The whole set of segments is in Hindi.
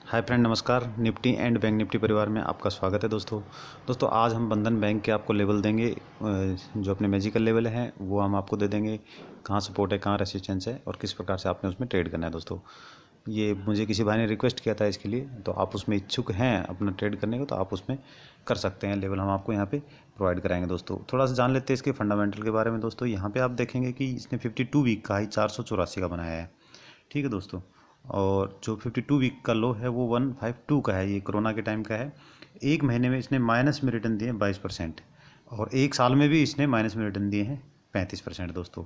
हाय फ्रेंड, नमस्कार। निफ्टी एंड बैंक निफ्टी परिवार में आपका स्वागत है दोस्तों आज हम बंधन बैंक के आपको लेवल देंगे। जो अपने मैजिकल लेवल हैं वो हम आपको दे देंगे, कहाँ सपोर्ट है, कहाँ रेसिस्टेंस है और किस प्रकार से आपने उसमें ट्रेड करना है। दोस्तों ये मुझे किसी भाई ने रिक्वेस्ट किया था इसके लिए, तो आप उसमें इच्छुक हैं अपना ट्रेड करने को तो आप उसमें कर सकते हैं। लेवल हम आपको यहाँ पे प्रोवाइड कराएंगे। दोस्तों थोड़ा सा जान लेते हैं इसके फंडामेंटल के बारे में। दोस्तों यहाँ पे आप देखेंगे कि इसने 52 वीक का हाई 484 का बनाया है। ठीक है दोस्तों, और जो 52 वीक का लो है वो 152 का है, ये कोरोना के टाइम का है। एक महीने में इसने माइनस में रिटर्न दिए 22% और एक साल में भी इसने माइनस में रिटर्न दिए हैं 35%। दोस्तों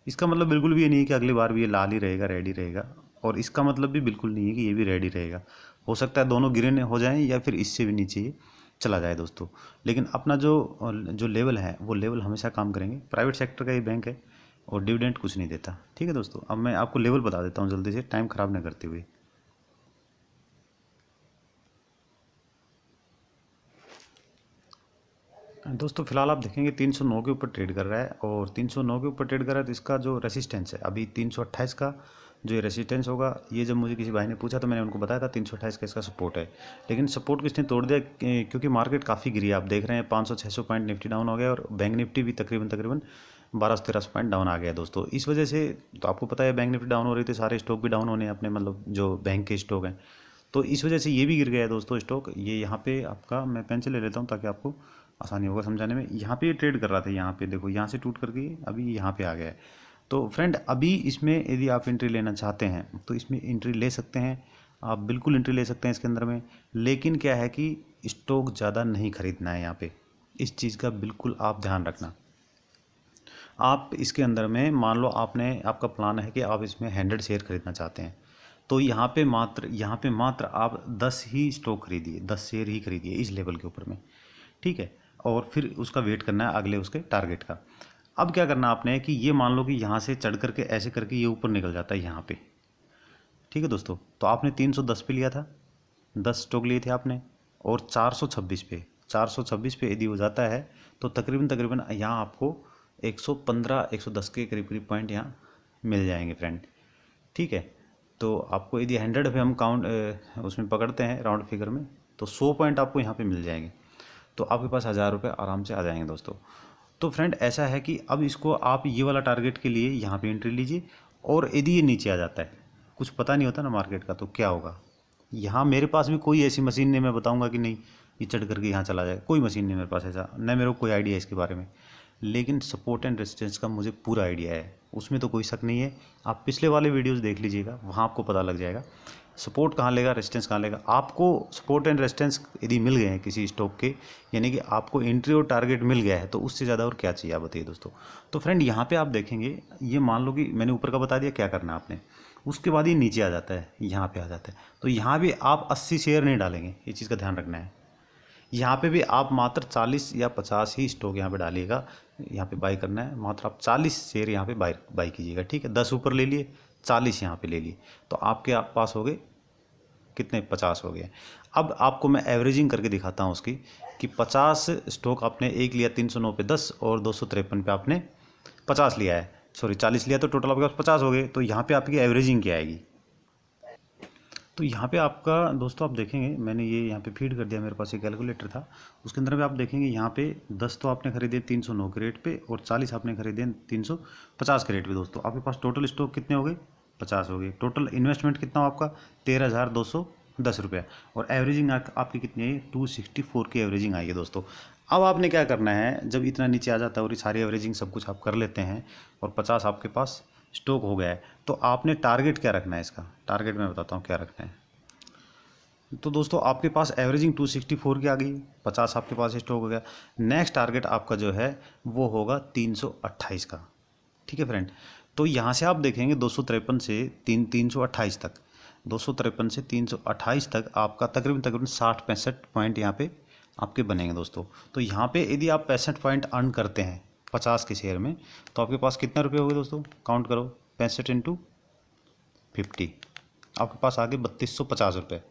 इसका मतलब बिल्कुल भी ये नहीं है कि अगली बार भी ये लाल ही रहेगा, रेडी रहेगा, और इसका मतलब भी बिल्कुल नहीं है कि ये भी रेडी रहेगा। हो सकता है दोनों गिरे हो जाएं या फिर इससे भी नीचे ये चला जाए दोस्तों। लेकिन अपना जो जो लेवल है वो लेवल हमेशा काम करेंगे। प्राइवेट सेक्टर का ये बैंक है और डिविडेंड कुछ नहीं देता। ठीक है दोस्तों, अब मैं आपको लेवल बता देता हूँ जल्दी से, टाइम ख़राब ना करते हुए। दोस्तों फिलहाल आप देखेंगे 309 के ऊपर ट्रेड कर रहा है, और 309 के ऊपर ट्रेड कर रहा है तो इसका जो रेसिस्टेंस है अभी 328 का जो ये रेसिस्टेंस होगा, ये जब मुझे किसी भाई ने पूछा तो मैंने उनको बताया था 328 का इसका सपोर्ट है। लेकिन सपोर्ट किसने तोड़ दिया, क्योंकि मार्केट काफ़ी गिरी है। आप देख रहे हैं 500-600 पॉइंट निफ्टी डाउन हो गया और बैंक निफ्टी भी तकरीबन 1200-1300 पॉइंट डाउन आ गया दोस्तों। इस वजह से तो आपको पता है बैंक निफ्टी डाउन हो रही थी, सारे स्टॉक भी डाउन होने हैं अपने, मतलब जो बैंक के स्टॉक हैं, तो इस वजह से ये भी गिर गया है दोस्तों स्टॉक। ये यहाँ पे आपका मैं पेन से ले लेता हूँ ताकि आपको आसानी होगा समझाने में। यहाँ पे ये ट्रेड कर रहा था, यहाँ पे देखो, यहाँ से टूट करके अभी यहाँ पे आ गया है। तो फ्रेंड अभी इसमें यदि आप एंट्री लेना चाहते हैं तो इसमें एंट्री ले सकते हैं, आप बिल्कुल एंट्री ले सकते हैं इसके अंदर में। लेकिन क्या है कि स्टॉक ज़्यादा नहीं खरीदना है यहाँ पे, इस चीज़ का बिल्कुल आप ध्यान रखना। आप इसके अंदर में मान लो आपका प्लान है कि आप इसमें 100 शेयर खरीदना चाहते हैं, तो यहाँ पे मात्र आप 10 ही स्टॉक खरीदिए, 10 शेयर ही खरीदिए इस लेवल के ऊपर में। ठीक है, और फिर उसका वेट करना है अगले उसके टारगेट का। अब क्या करना आपने कि ये मान लो कि यहाँ से चढ़ करके ऐसे करके ये ऊपर निकल जाता है यहाँ पे। ठीक है दोस्तों, तो आपने 310 पे लिया था, 10 स्टॉक लिए थे आपने, और 426 पे यदि हो जाता है तो तकरीबन तकरीबन यहाँ आपको 115 110 के करीब करीब पॉइंट यहाँ मिल जाएंगे फ्रेंड। ठीक है, तो आपको यदि 100 पे हम काउंट उसमें पकड़ते हैं राउंड फिगर में, तो 100 पॉइंट आपको यहाँ पे मिल जाएंगे, तो आपके पास 1000 रुपये आराम से आ जाएंगे दोस्तों। तो फ्रेंड ऐसा है कि अब इसको आप ये वाला टारगेट के लिए यहाँ पे एंट्री लीजिए, और यदि ये नीचे आ जाता है, कुछ पता नहीं होता ना मार्केट का, तो क्या होगा। यहाँ मेरे पास भी कोई ऐसी मशीन नहीं मैं बताऊँगा कि नहीं ये चढ़ करके यहाँ चला जाए, कोई मशीन नहीं मेरे पास ऐसा, न मेरे को कोई आइडिया है इसके बारे में। लेकिन सपोर्ट एंड रेजिस्टेंस का मुझे पूरा आइडिया है, उसमें तो कोई शक नहीं है। आप पिछले वाले वीडियोस देख लीजिएगा, वहाँ आपको पता लग जाएगा सपोर्ट कहाँ लेगा, रेजिस्टेंस कहाँ लेगा। आपको सपोर्ट एंड रेजिस्टेंस यदि मिल गए हैं किसी स्टॉक के, यानी कि आपको एंट्री और टारगेट मिल गया है, तो उससे ज़्यादा और क्या चाहिए आप बताइए दोस्तों। तो फ्रेंड यहाँ पे आप देखेंगे, ये मान लो कि मैंने ऊपर का बता दिया क्या करना है आपने, उसके बाद ये नीचे आ जाता है, यहाँ पे आ जाता है, तो यहाँ भी आप 80 शेयर नहीं डालेंगे, ये चीज़ का ध्यान रखना है। यहाँ पे भी आप मात्र 40 या 50 ही स्टॉक यहाँ पे डालिएगा, यहाँ पे बाई करना है, मात्र आप 40 शेयर यहाँ पे बाई बाई कीजिएगा। ठीक है, 10 ऊपर ले लिए, 40 यहाँ पे ले लिए, तो आपके आप पास हो गए कितने, 50 हो गए। अब आपको मैं एवरेजिंग करके दिखाता हूँ उसकी, कि 50 स्टॉक आपने एक लिया 309 पे 10 और 253 पे आपने 50 लिया है, सॉरी 40 लिया, तो टोटल आपके पास 50 हो गए। तो यहाँ पे आपकी एवरेजिंग क्या आएगी, तो यहाँ पे आपका दोस्तों आप देखेंगे, मैंने ये यहाँ पे फीड कर दिया, मेरे पास एक कैलकुलेटर था, उसके अंदर भी आप देखेंगे यहाँ पे 10 तो आपने खरीदे 309 के रेट पे, और 40 आपने खरीदे 350 के रेट पे। दोस्तों आपके पास टोटल स्टॉक कितने हो गए, 50 हो गए। टोटल इन्वेस्टमेंट कितना हो आपका, 13,210 रुपया, और एवरेजिंग आपकी कितनी है, 264 की एवरेजिंग आई है दोस्तों। अब आपने क्या करना है, जब इतना नीचे आ जाता है और ये सारी एवरेजिंग सब कुछ आप कर लेते हैं और 50 आपके पास स्टॉक हो गया है, तो आपने टारगेट क्या रखना है, इसका टारगेट मैं बताता हूँ क्या रखना है। तो दोस्तों आपके पास एवरेजिंग 264 की आ गई, 50 आपके पास स्टॉक हो गया। नेक्स्ट टारगेट आपका जो है वो होगा 328 का। ठीक है फ्रेंड, तो यहाँ से आप देखेंगे 253 से 328 तक, 253 से 328 तक आपका तकरीबन तकरीबन 60-65 पॉइंट यहाँ पे आपके बनेंगे दोस्तों। तो यहाँ पे यदि आप 65 पॉइंट अर्न करते हैं 50 के शेयर में, तो आपके पास कितना रुपये हो गए दोस्तों, काउंट करो, 65 इंटू 50, आपके पास आगे 3250 रुपये।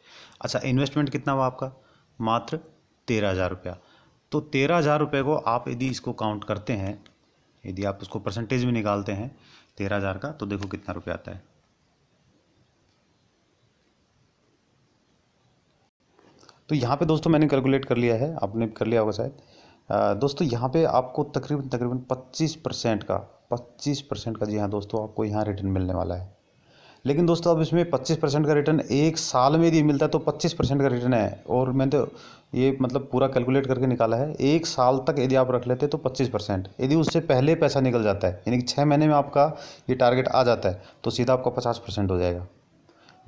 अच्छा, इन्वेस्टमेंट कितना हुआ आपका, मात्र 13,000 रुपया। तो 13,000 रुपये को आप यदि इसको काउंट करते हैं, यदि आप उसको परसेंटेज में निकालते हैं 13,000 का, तो देखो कितना रुपया आता है। तो यहाँ पे दोस्तों मैंने कैलकुलेट कर लिया है, आपने भी कर लिया होगा शायद। दोस्तों यहाँ पे आपको तकरीबन 25% का जी हाँ दोस्तों आपको यहाँ रिटर्न मिलने वाला है। लेकिन दोस्तों अब इसमें 25% का रिटर्न एक साल में यदि मिलता है तो 25% का रिटर्न है। और मैंने तो ये मतलब पूरा कैलकुलेट करके निकाला है, एक साल तक यदि आप रख लेते तो 25%, यदि उससे पहले पैसा निकल जाता है यानी कि 6 महीने में आपका ये टारगेट आ जाता है तो सीधा आपका 50% हो जाएगा।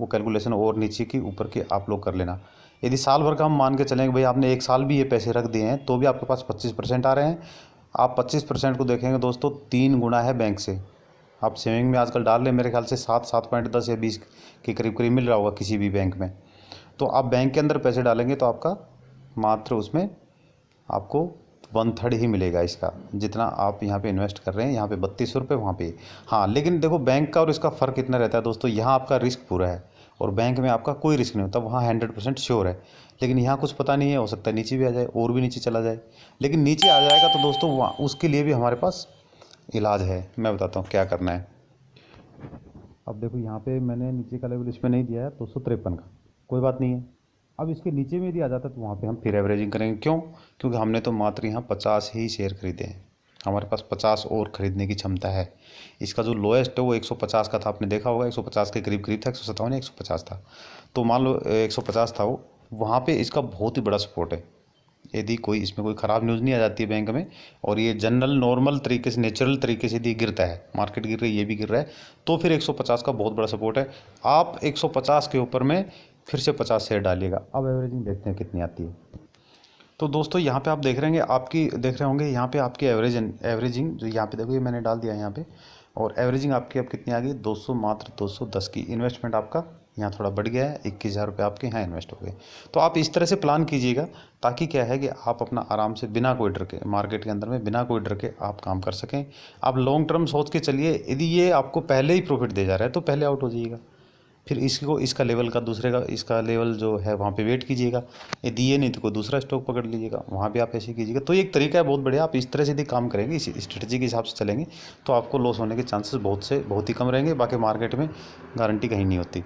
वो कैलकुलेशन और नीचे की ऊपर की आप लोग कर लेना। यदि साल भर का हम मान के चलेंगे भाई आपने एक साल भी ये पैसे रख दिए हैं तो भी आपके पास 25% आ रहे हैं। आप 25% को देखेंगे दोस्तों 3 गुना है बैंक से। आप सेविंग में आजकल डाल लें, मेरे ख्याल से 7.10 या 20 के करीब करीब मिल रहा होगा किसी भी बैंक में। तो आप बैंक के अंदर पैसे डालेंगे तो आपका मात्र उसमें आपको 1/3 ही मिलेगा इसका, जितना आप यहाँ पे इन्वेस्ट कर रहे हैं। यहाँ पे 32 रुपये, वहाँ पे। हाँ लेकिन देखो बैंक का और इसका फ़र्क इतना रहता है दोस्तों, यहाँ आपका रिस्क पूरा है और बैंक में आपका कोई रिस्क नहीं होता, वहाँ 100% श्योर है। लेकिन यहाँ कुछ पता नहीं है, हो सकता है नीचे भी आ जाए और भी नीचे चला जाए। लेकिन नीचे आ जाएगा तो दोस्तों वहाँ उसके लिए भी हमारे पास इलाज है, मैं बताता हूँ क्या करना है। अब देखो यहाँ पे मैंने नीचे का लेवल इसमें नहीं दिया है 253 का, कोई बात नहीं है। अब इसके नीचे में यदि आ जाता है तो वहाँ पे हम फिर एवरेजिंग करेंगे। क्यों? क्योंकि हमने तो मात्र यहाँ 50 ही शेयर खरीदे हैं, हमारे पास 50 और ख़रीदने की क्षमता है। इसका जो लोएस्ट है वो 150 का था, आपने देखा होगा 150 के करीब करीब था, 157 या 150 था। तो मान लो 150 था वो, वहाँ पे इसका बहुत ही बड़ा सपोर्ट है। यदि कोई इसमें कोई ख़राब न्यूज़ नहीं आ जाती है बैंक में और ये जनरल नॉर्मल तरीके से नेचुरल तरीके से यदि गिरता है, मार्केट गिर रही है ये भी गिर रहा है, तो फिर 150 का बहुत बड़ा सपोर्ट है। आप 150 के ऊपर में फिर से 50 शेयर डालिएगा। अब एवरेजिंग देखते हैं कितनी आती है। तो दोस्तों यहाँ पे आप देख रहे होंगे यहाँ पे आपकी एवरेजिंग जो यहाँ पे देखो, ये मैंने डाल दिया है यहाँ पे। और एवरेजिंग आपकी अब कितनी आ गई? 200, मात्र 210 की। इन्वेस्टमेंट आपका यहाँ थोड़ा बढ़ गया है, 21,000 रुपये आपके यहाँ इन्वेस्ट हो गए। तो आप इस तरह से प्लान कीजिएगा ताकि क्या है कि आप अपना आराम से बिना कोई डर के मार्केट के अंदर में बिना कोई डर के आप काम कर सकें। आप लॉन्ग टर्म सोच के चलिए, यदि ये आपको पहले ही प्रॉफिट दे जा रहा है तो पहले आउट हो जाइएगा। फिर इसका लेवल का दूसरे का इसका लेवल जो है वहाँ पे वेट कीजिएगा। ये दिए नहीं तो कोई दूसरा स्टॉक पकड़ लीजिएगा, वहाँ भी आप ऐसे कीजिएगा। तो एक तरीका है बहुत बढ़िया, आप इस तरह से यदि काम करेंगे, इस स्ट्रेटजी के हिसाब से चलेंगे तो आपको लॉस होने के चांसेस बहुत ही कम रहेंगे। बाकी मार्केट में गारंटी कहीं नहीं होती।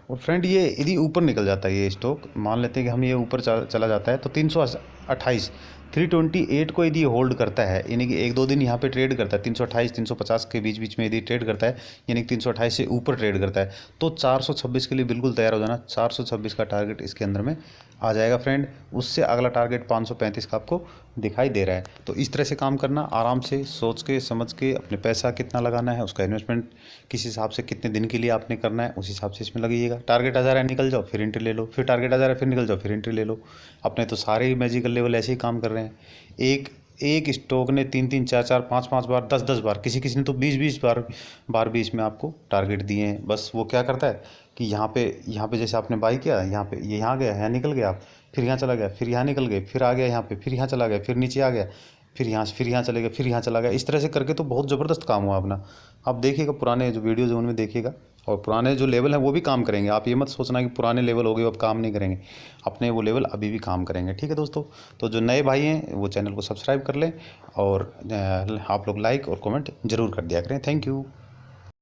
और फ्रेंड ये यदि ऊपर निकल जाता है ये स्टॉक, मान लेते हैं कि हम ये ऊपर चला जाता है तो 328 328 को यदि होल्ड करता है, यानी कि 1-2 दिन यहाँ पे ट्रेड करता है 328 350 के बीच में यदि ट्रेड करता है, यानी कि 328 से ऊपर ट्रेड करता है, तो 426 के लिए बिल्कुल तैयार हो जाना। 426 का टारगेट इसके अंदर में आ जाएगा फ्रेंड। उससे अगला टारगेट 535 का आपको दिखाई दे रहा है। तो इस तरह से काम करना, आराम से सोच के समझ के अपने पैसा कितना लगाना है, उसका इन्वेस्टमेंट किस हिसाब से कितने दिन के लिए आपने करना है उस हिसाब से इसमें लगाइएगा। टारगेट आ जा रहा है निकल जाओ फिर एंट्री ले लो, फिर टारगेट आ जा रहा है फिर निकल जाओ फिर एंट्री ले लो। अपने तो सारे ही मैजिकल लेवल ऐसे ही काम कर रहे हैं। एक स्टॉक ने 3-3 4-4 5-5 बार 10-10 बार, किसी ने तो 20-20 बार भी इसमें आपको टारगेट दिए हैं। बस वो क्या करता है कि यहाँ पे जैसे आपने बाई किया, यहाँ पे ये यहाँ गया, यहाँ निकल गया, फिर यहाँ चला गया, फिर यहाँ निकल गए, फिर आ गया यहाँ पे, फिर यहाँ चला गया, फिर नीचे आ गया, फिर यहाँ चले गए, फिर यहाँ चला गया। इस तरह से करके तो बहुत ज़बरदस्त काम हुआ अपना। आप देखिएगा पुराने जो वीडियोज़ हैं उनमें देखिएगा, और पुराने जो लेवल हैं वो भी काम करेंगे। आप ये मत सोचना कि पुराने लेवल हो गए अब काम नहीं करेंगे, अपने वो लेवल अभी भी काम करेंगे। ठीक है दोस्तों, तो जो नए भाई हैं वो चैनल को सब्सक्राइब कर लें और आप लोग लाइक और कमेंट ज़रूर कर दिया करें। Thank you.